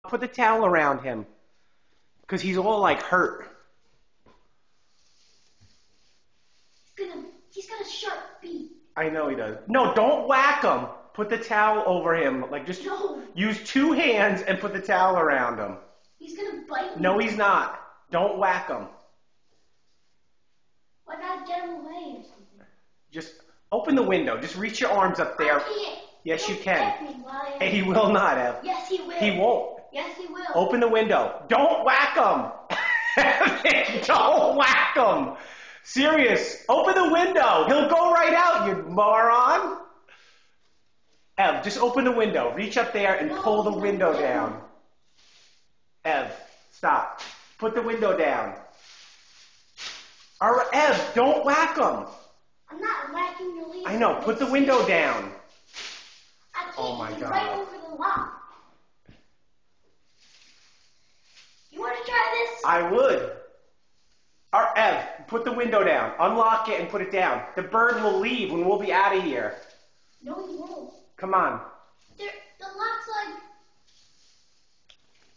Put the towel around him. Because he's all like hurt. He's got a sharp beak. I know he does. No, don't whack him. Put the towel over him. Like just use 2 hands and put the towel around him. He's gonna bite me. No, he's not. Don't whack him. Why not get him away or something? Just open the window. Just reach your arms up there. I can't. Yes, Don't you can. whack me while He will not, Ev. Yes, he will. He won't. Yes, he will. Open the window. Don't whack him. Don't whack him. Serious. Open the window. He'll go right out, you moron. Ev, just open the window. Reach up there and pull the window down. Ev, stop. Put the window down. All right, Ev, don't whack him. I'm not whacking the leaves. I know. Put the window down. I can't. Oh my He's God. right over the lock. You want to try this? I would. Ev, put the window down. Unlock it and put it down. The bird will leave when we'll be out of here. No, he won't. Come on.